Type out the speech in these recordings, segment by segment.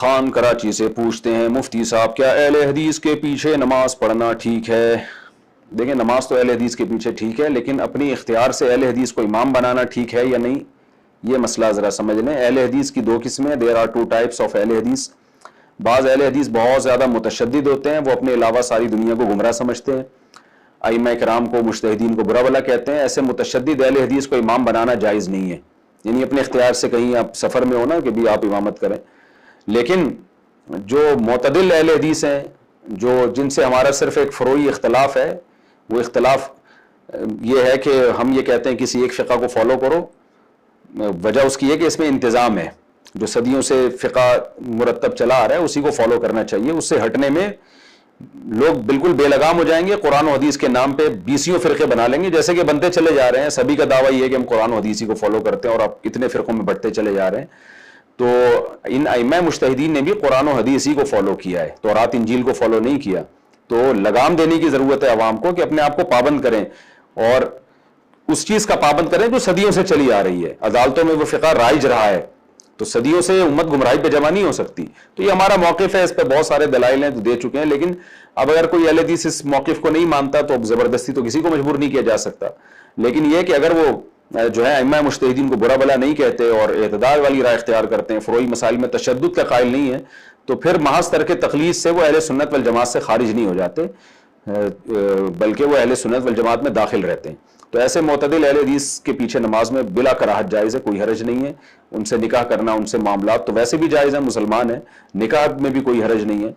خان کراچی سے پوچھتے ہیں مفتی صاحب کیا اہل حدیث کے پیچھے نماز پڑھنا ٹھیک ہے؟ دیکھیں نماز تو اہل حدیث کے پیچھے ٹھیک ہے، لیکن اپنی اختیار سے اہل حدیث کو امام بنانا ٹھیک ہے یا نہیں، یہ مسئلہ ذرا سمجھ لیں۔ اہل حدیث کی دو قسمیں، there are two types of Ahl-e-Hadith. بعض اہل حدیث بہت زیادہ متشدد ہوتے ہیں، وہ اپنے علاوہ ساری دنیا کو گمراہ سمجھتے ہیں، ائمہ کرام کو مجتہدین کو برا بھلا کہتے ہیں۔ ایسے متشدد اہل حدیث کو امام بنانا جائز نہیں ہے، یعنی اپنے اختیار سے کہیں آپ سفر میں ہو نا کہ بھی آپ امامت کریں۔ لیکن جو معتدل اہل حدیث ہیں، جن سے ہمارا صرف ایک فروعی اختلاف ہے، وہ اختلاف یہ ہے کہ ہم یہ کہتے ہیں کسی ایک فقہ کو فالو کرو، وجہ اس کی ہے کہ اس میں انتظام ہے، جو صدیوں سے فقہ مرتب چلا آ رہا ہے اسی کو فالو کرنا چاہیے۔ اس سے ہٹنے میں لوگ بالکل بے لگام ہو جائیں گے، قرآن و حدیث کے نام پہ بیسیوں فرقے بنا لیں گے، جیسے کہ بنتے چلے جا رہے ہیں۔ سبھی کا دعویٰ یہ ہے کہ ہم قرآن و حدیث کو فالو کرتے ہیں، اور آپ اتنے فرقوں میں بٹتے چلے جا رہے ہیں۔ تو ان ائمہ مجتہدین نے بھی قرآن و حدیث ہی کو فالو کیا ہے، تورات انجیل کو فالو نہیں کیا۔ تو لگام دینے کی ضرورت ہے عوام کو کہ اپنے آپ کو پابند کریں، اور اس چیز کا پابند کریں جو صدیوں سے چلی آ رہی ہے۔ عدالتوں میں وہ فقہ رائج رہا ہے، تو صدیوں سے امت گمراہی پہ جمع نہیں ہو سکتی۔ تو یہ ہمارا موقف ہے، اس پہ بہت سارے دلائل ہیں تو دے چکے ہیں، لیکن اب اگر کوئی اہل حدیث اس موقف کو نہیں مانتا تو زبردستی تو کسی کو مجبور نہیں کیا جا سکتا۔ لیکن یہ کہ اگر وہ جو ہے ائمہ مجتہدین کو برا بھلا نہیں کہتے اور اعتدال والی رائے اختیار کرتے ہیں، فروعی مسائل میں تشدد کا قائل نہیں ہے، تو پھر محض ترک تقلید سے وہ اہل سنت والجماعت سے خارج نہیں ہو جاتے، بلکہ وہ اہل سنت والجماعت میں داخل رہتے ہیں۔ تو ایسے معتدل اہل حدیث کے پیچھے نماز میں بلا کراہت جائز ہے، کوئی حرج نہیں ہے۔ ان سے نکاح کرنا، ان سے معاملات تو ویسے بھی جائز ہیں، مسلمان ہیں، نکاح میں بھی کوئی حرج نہیں ہے۔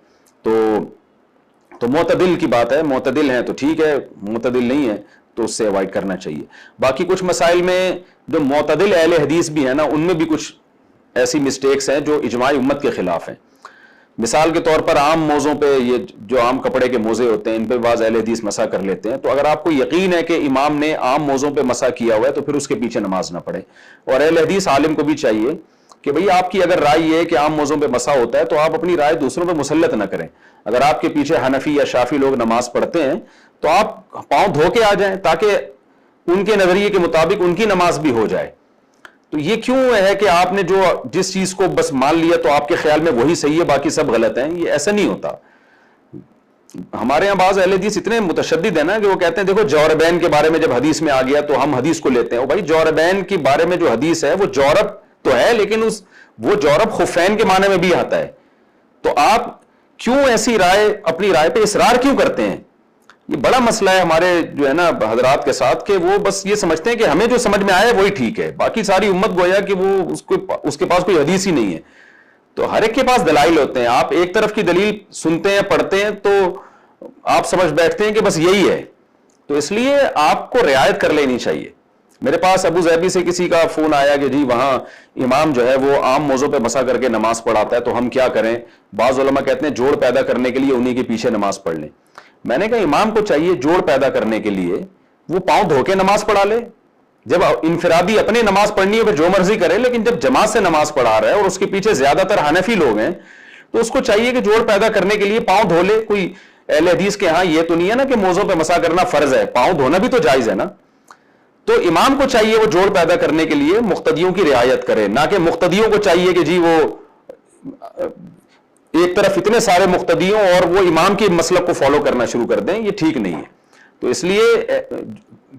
تو معتدل کی بات ہے، معتدل ہیں تو ٹھیک ہے، معتدل نہیں ہے تو اس سے اوائڈ کرنا چاہیے۔ باقی کچھ مسائل میں جو معتدل اہل حدیث بھی ہیں نا، ان میں بھی کچھ ایسی مسٹیکس ہیں جو اجماع امت کے خلاف ہیں۔ مثال کے طور پر عام موضوعوں پہ، یہ جو عام کپڑے کے موزے ہوتے ہیں، ان پہ بعض اہل حدیث مسح کر لیتے ہیں۔ تو اگر آپ کو یقین ہے کہ امام نے عام موضوعوں پہ مسح کیا ہوا ہے تو پھر اس کے پیچھے نماز نہ پڑھے۔ اور اہل حدیث عالم کو بھی چاہیے کہ بھئی آپ کی اگر رائے یہ ہے کہ عام موضوعوں پہ مسح ہوتا ہے تو آپ اپنی رائے دوسروں پہ مسلط نہ کریں۔ اگر آپ کے پیچھے حنفی یا شافعی لوگ نماز پڑھتے ہیں تو آپ پاؤں دھو کے آ جائیں، تاکہ ان کے نظریے کے مطابق ان کی نماز بھی ہو جائے۔ تو یہ کیوں ہے کہ آپ نے جس چیز کو بس مان لیا تو آپ کے خیال میں وہی صحیح ہے باقی سب غلط ہیں؟ یہ ایسا نہیں ہوتا۔ ہمارے ہاں بعض اہل حدیث اتنے متشدد ہیں نا کہ وہ کہتے ہیں دیکھو جوربین کے بارے میں جب حدیث میں آ گیا تو ہم حدیث کو لیتے ہیں۔ اور بھائی جوربین کے بارے میں جو حدیث ہے وہ جورب تو ہے، لیکن وہ جورب خفین کے معنی میں بھی آتا ہے۔ تو آپ کیوں ایسی رائے، اپنی رائے پہ اصرار کیوں کرتے ہیں؟ یہ بڑا مسئلہ ہے ہمارے جو ہے نا حضرات کے ساتھ، کہ وہ بس یہ سمجھتے ہیں کہ ہمیں جو سمجھ میں آیا وہی ٹھیک ہے، باقی ساری امت گویا کہ وہ اس کے پاس کوئی حدیث ہی نہیں ہے۔ تو ہر ایک کے پاس دلائل ہوتے ہیں، آپ ایک طرف کی دلیل سنتے ہیں، پڑھتے ہیں تو آپ سمجھ بیٹھتے ہیں کہ بس یہی ہے۔ تو اس لیے آپ کو رعایت کر لینی چاہیے۔ میرے پاس ابو ظبی سے کسی کا فون آیا کہ جی وہاں امام جو ہے وہ عام موضوع پہ مسح کر کے نماز پڑھاتا ہے تو ہم کیا کریں؟ بعض علماء کہتے ہیں جوڑ پیدا کرنے کے لیے انہی کے پیچھے نماز پڑھ لیں۔ میں نے کہا امام کو چاہیے جوڑ پیدا کرنے کے لیے وہ پاؤں دھو کے نماز پڑھا لے۔ جب انفرادی اپنے نماز پڑھنی ہے وہ جو مرضی کرے، لیکن جب جماعت سے نماز پڑھا رہا ہے اور اس کے پیچھے زیادہ تر حنفی لوگ ہیں تو اس کو چاہیے کہ جوڑ پیدا کرنے کے لیے پاؤں دھو لے۔ کوئی اہل حدیث کے ہاں یہ تو نہیں ہے نا کہ موضوع پہ مسح کرنا فرض ہے، پاؤں دھونا بھی تو جائز ہے نا۔ تو امام کو چاہیے وہ جوڑ پیدا کرنے کے لیے مقتدیوں کی رعایت کرے، نہ کہ مقتدیوں کو چاہیے کہ جی وہ ایک طرف اتنے سارے مقتدیوں اور وہ امام کے مسلک کو فالو کرنا شروع کر دیں۔ یہ ٹھیک نہیں ہے۔ تو اس لیے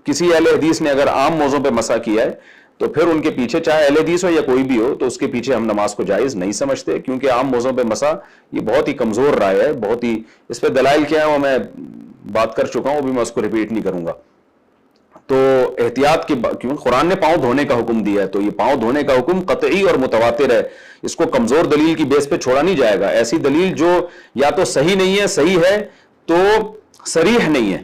کسی اہل حدیث نے اگر عام موضوع پہ مسح کیا ہے تو پھر ان کے پیچھے، چاہے اہل حدیث ہو یا کوئی بھی ہو، تو اس کے پیچھے ہم نماز کو جائز نہیں سمجھتے، کیونکہ عام موضوع پہ مسح یہ بہت ہی کمزور رائے ہے، بہت ہی، اس پہ دلائل کیا ہے وہ میں بات کر چکا ہوں، ابھی میں اس کو ریپیٹ نہیں کروں گا۔ تو احتیاط کی کیوں قرآن نے پاؤں دھونے کا حکم دیا ہے، تو یہ پاؤں دھونے کا حکم قطعی اور متواتر ہے، اس کو کمزور دلیل کی بیس پہ چھوڑا نہیں جائے گا۔ ایسی دلیل جو یا تو صحیح نہیں ہے، صحیح ہے تو صریح نہیں ہے۔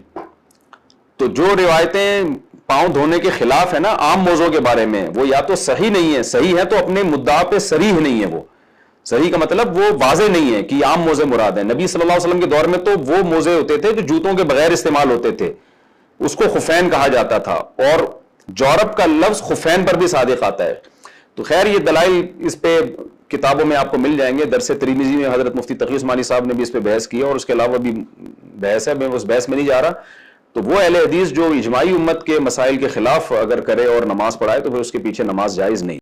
تو جو روایتیں پاؤں دھونے کے خلاف ہے نا عام موضوع کے بارے میں، وہ یا تو صحیح نہیں ہے، صحیح ہے تو اپنے مدعا پہ صریح نہیں ہے۔ وہ صحیح کا مطلب وہ واضح نہیں ہے کہ عام موزے مراد ہیں۔ نبی صلی اللہ علیہ وسلم کے دور میں تو وہ موزے ہوتے تھے جو جوتوں کے بغیر استعمال ہوتے تھے، اس کو خفین کہا جاتا تھا، اور جورب کا لفظ خفین پر بھی صادق آتا ہے۔ تو خیر یہ دلائل اس پہ کتابوں میں آپ کو مل جائیں گے۔ درس ترمذی میں حضرت مفتی تقی عثمانی صاحب نے بھی اس پہ بحث کی ہے، اور اس کے علاوہ بھی بحث ہے، میں اس بحث میں نہیں جا رہا۔ تو وہ اہل حدیث جو اجماعی امت کے مسائل کے خلاف اگر کرے اور نماز پڑھائے تو پھر اس کے پیچھے نماز جائز نہیں۔